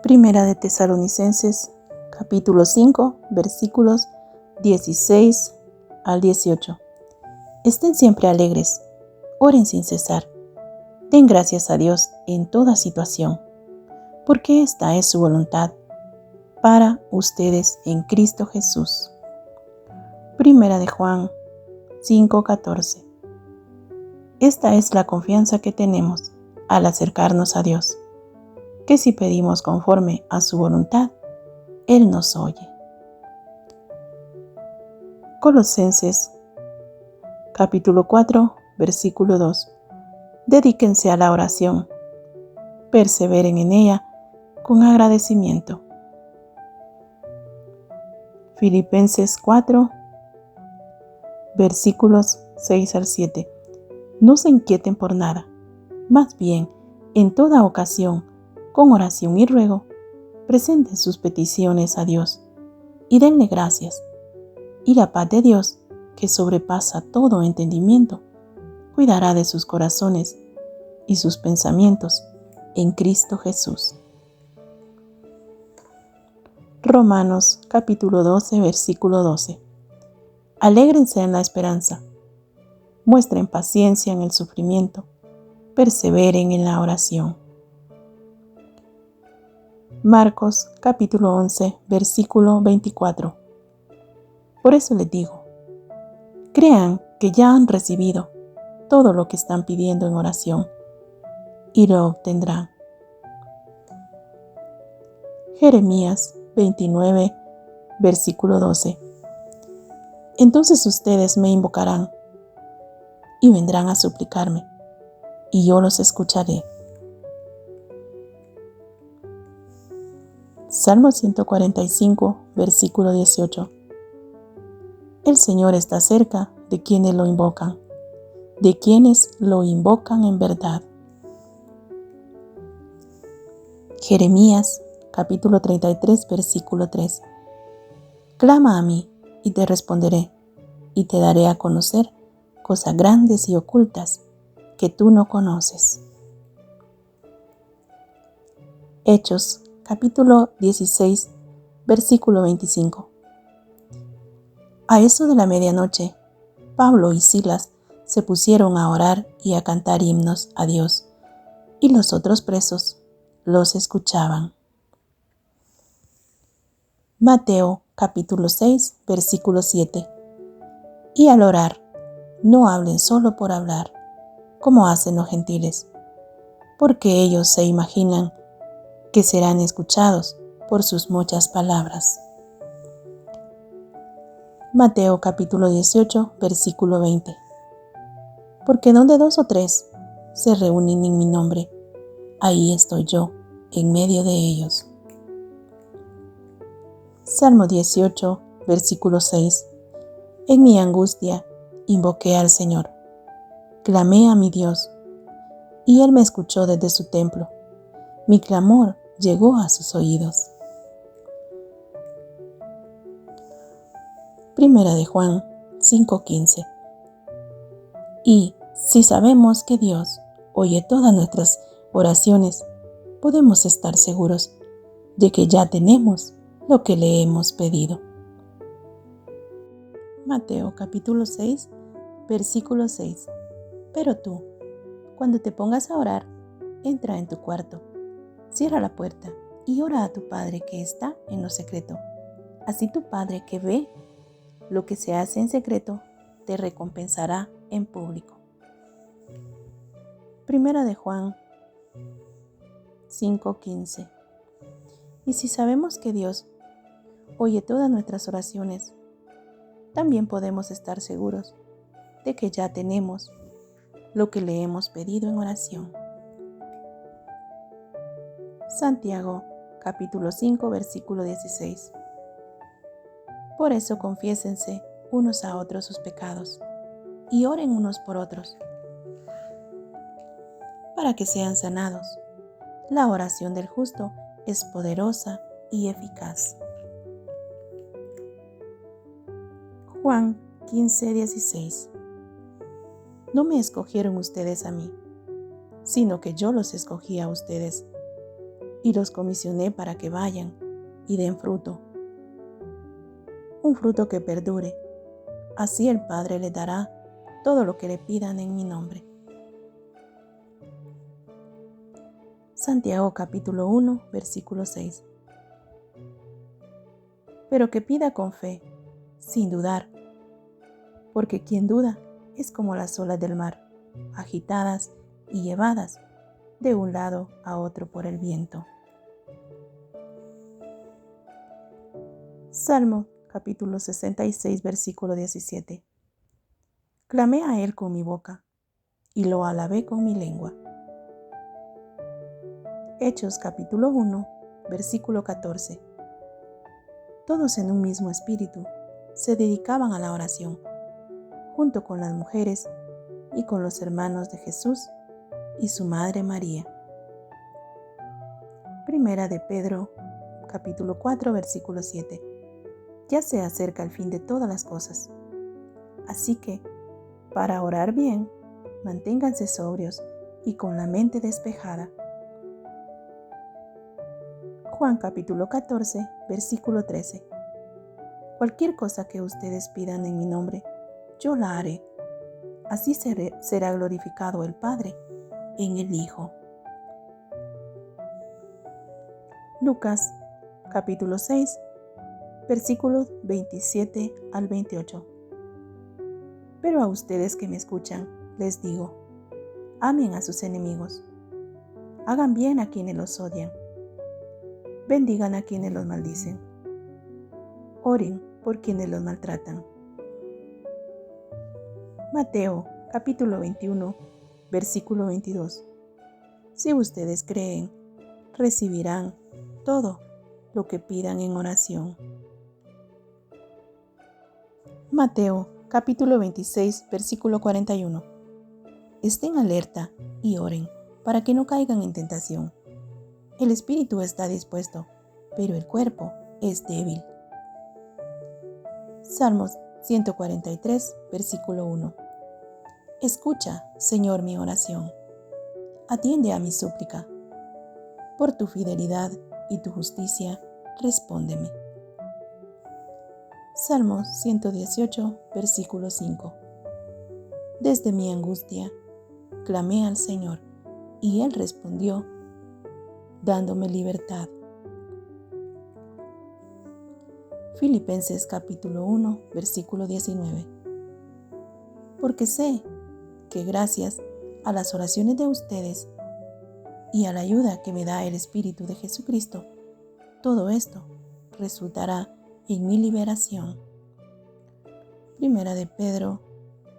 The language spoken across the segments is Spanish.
Primera de Tesalonicenses, capítulo 5, versículos 16 al 18. Estén siempre alegres, oren sin cesar, den gracias a Dios en toda situación, porque esta es su voluntad para ustedes en Cristo Jesús. Primera de Juan 5:14. Esta es la confianza que tenemos al acercarnos a Dios, que si pedimos conforme a su voluntad, Él nos oye. Colosenses, capítulo 4, versículo 2. Dedíquense a la oración, perseveren en ella con agradecimiento. Filipenses 4, versículos 6 al 7. No se inquieten por nada, más bien, en toda ocasión, con oración y ruego, presenten sus peticiones a Dios y denle gracias. Y la paz de Dios, que sobrepasa todo entendimiento, cuidará de sus corazones y sus pensamientos en Cristo Jesús. Romanos capítulo 12, versículo 12. Alégrense en la esperanza, muestren paciencia en el sufrimiento, perseveren en la oración. Marcos capítulo 11, versículo 24. Por eso les digo, crean que ya han recibido todo lo que están pidiendo en oración y lo obtendrán. Jeremías 29, versículo 12. Entonces ustedes me invocarán y vendrán a suplicarme, y yo los escucharé. Salmo 145, versículo 18. El Señor está cerca de quienes lo invocan, en verdad. Jeremías, capítulo 33, versículo 3. Clama a mí, y te responderé, y te daré a conocer cosas grandes y ocultas que tú no conoces. Hechos, capítulo 16, versículo 25. A eso de la medianoche, Pablo y Silas se pusieron a orar y a cantar himnos a Dios, y los otros presos los escuchaban. Mateo capítulo 6, versículo 7. Y al orar, no hablen solo por hablar, como hacen los gentiles, porque ellos se imaginan que serán escuchados por sus muchas palabras. Mateo capítulo 18, versículo 20. Porque donde 2 o 3 se reúnen en mi nombre, ahí estoy yo, en medio de ellos. Salmo 18, versículo 6. En mi angustia invoqué al Señor, clamé a mi Dios, y Él me escuchó desde su templo. Mi clamor llegó a sus oídos. Primera de Juan 5:15. Y si sabemos que Dios oye todas nuestras oraciones, podemos estar seguros de que ya tenemos lo que le hemos pedido. Mateo capítulo 6, versículo 6. Pero tú, cuando te pongas a orar, entra en tu cuarto, cierra la puerta y ora a tu Padre que está en lo secreto. Así tu Padre que ve lo que se hace en secreto, te recompensará en público. Primera de Juan 5:15. Y si sabemos que Dios oye todas nuestras oraciones, también podemos estar seguros de que ya tenemos lo que le hemos pedido en oración. Santiago, capítulo 5, versículo 16. Por eso confiésense unos a otros sus pecados y oren unos por otros, para que sean sanados. La oración del justo es poderosa y eficaz. Juan 15:16. No me escogieron ustedes a mí, sino que yo los escogí a ustedes y los comisioné para que vayan y den fruto, un fruto que perdure. Así el Padre les dará todo lo que le pidan en mi nombre. Santiago capítulo 1, versículo 6. Pero que pida con fe, sin dudar, porque quien duda es como las olas del mar, agitadas y llevadas de un lado a otro por el viento. Salmo capítulo 66, versículo 17. Clamé a él con mi boca, y lo alabé con mi lengua. Hechos capítulo 1, versículo 14. Todos en un mismo espíritu se dedicaban a la oración, junto con las mujeres y con los hermanos de Jesús y su madre María. Primera de Pedro capítulo 4, versículo 7. Ya se acerca el fin de todas las cosas. Así que, para orar bien, manténganse sobrios y con la mente despejada. Juan capítulo 14, versículo 13. Cualquier cosa que ustedes pidan en mi nombre, yo la haré. Así será glorificado el Padre en el Hijo. Lucas capítulo 6, versículos 27 al 28. Pero a ustedes que me escuchan, les digo, amen a sus enemigos, hagan bien a quienes los odian, bendigan a quienes los maldicen, oren por quienes los maltratan. Mateo capítulo 21, versículo 22. Si ustedes creen, recibirán todo lo que pidan en oración. Mateo capítulo 26, versículo 41. Estén alerta y oren para que no caigan en tentación. El espíritu está dispuesto, pero el cuerpo es débil. Salmos 143, versículo 1. Escucha, Señor, mi oración. Atiende a mi súplica. Por tu fidelidad y tu justicia, respóndeme. Salmos 118, versículo 5. Desde mi angustia, clamé al Señor, y Él respondió, dándome libertad. Filipenses capítulo 1, versículo 19. Porque sé que gracias a las oraciones de ustedes y a la ayuda que me da el Espíritu de Jesucristo, todo esto resultará en mi liberación. Primera de Pedro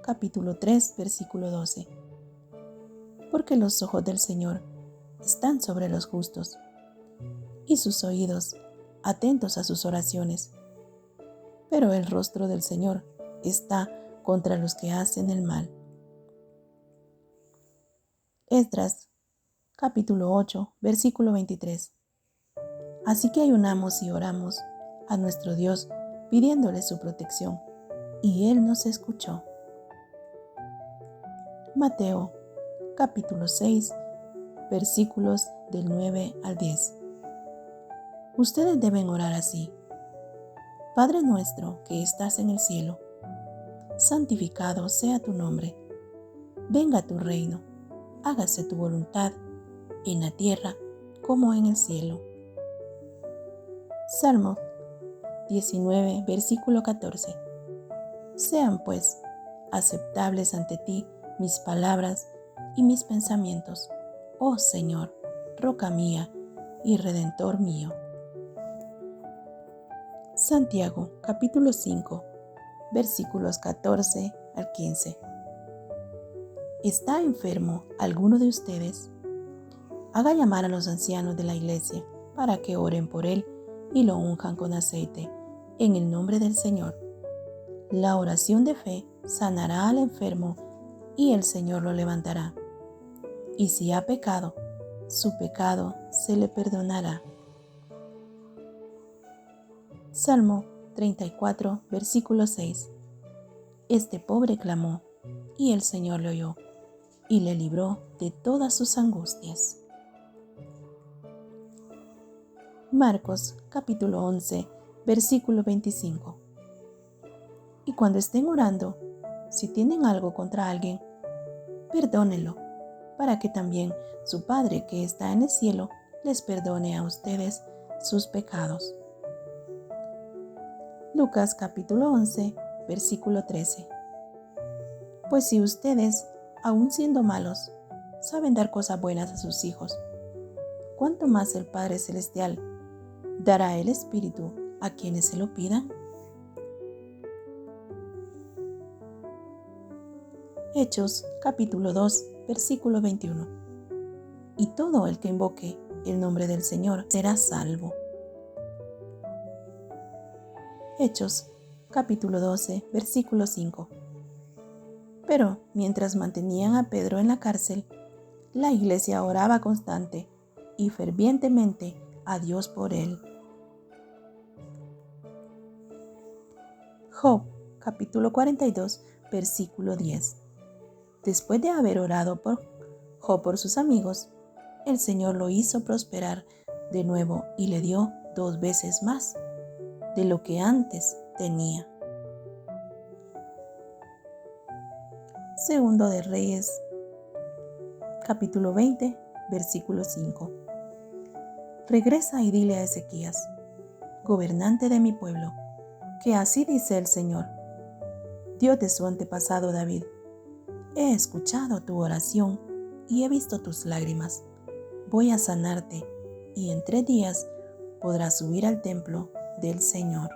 capítulo 3, versículo 12. Porque los ojos del Señor están sobre los justos, y sus oídos atentos a sus oraciones. Pero el rostro del Señor está contra los que hacen el mal. Esdras capítulo 8, versículo 23. Así que ayunamos y oramos a nuestro Dios pidiéndole su protección, y Él nos escuchó. Mateo capítulo 6, versículos del 9 al 10. Ustedes deben orar así. Padre nuestro que estás en el cielo, santificado sea tu nombre. Venga tu reino, hágase tu voluntad, en la tierra como en el cielo. Salmo 19, versículo 14. Sean pues aceptables ante ti mis palabras y mis pensamientos, oh Señor, roca mía y redentor mío. Santiago capítulo 5, versículos 14 al 15. ¿Está enfermo alguno de ustedes? Haga llamar a los ancianos de la iglesia para que oren por él y lo unjan con aceite en el nombre del Señor. La oración de fe sanará al enfermo y el Señor lo levantará. Y si ha pecado, su pecado se le perdonará. Salmo 34, versículo 6. Este pobre clamó, y el Señor le oyó, y le libró de todas sus angustias. Marcos capítulo 11, versículo 25. Y cuando estén orando, si tienen algo contra alguien, perdónenlo, para que también su Padre que está en el cielo les perdone a ustedes sus pecados. Lucas capítulo 11, versículo 13. Pues si ustedes, aun siendo malos, saben dar cosas buenas a sus hijos, ¿cuánto más el Padre Celestial dará el Espíritu a quienes se lo pidan? Hechos capítulo 2, versículo 21. Y todo el que invoque el nombre del Señor será salvo. Hechos capítulo 12, versículo 5. Pero mientras mantenían a Pedro en la cárcel, la iglesia oraba constante y fervientemente a Dios por él. Job capítulo 42, versículo 10. Después de haber orado por Job por sus amigos, el Señor lo hizo prosperar de nuevo y le dio 2 veces más de lo que antes tenía. Segundo de Reyes, capítulo 20, versículo 5. Regresa y dile a Ezequías, gobernante de mi pueblo, que así dice el Señor, Dios de su antepasado David. He escuchado tu oración y he visto tus lágrimas. Voy a sanarte y en 3 días podrás subir al templo del Señor.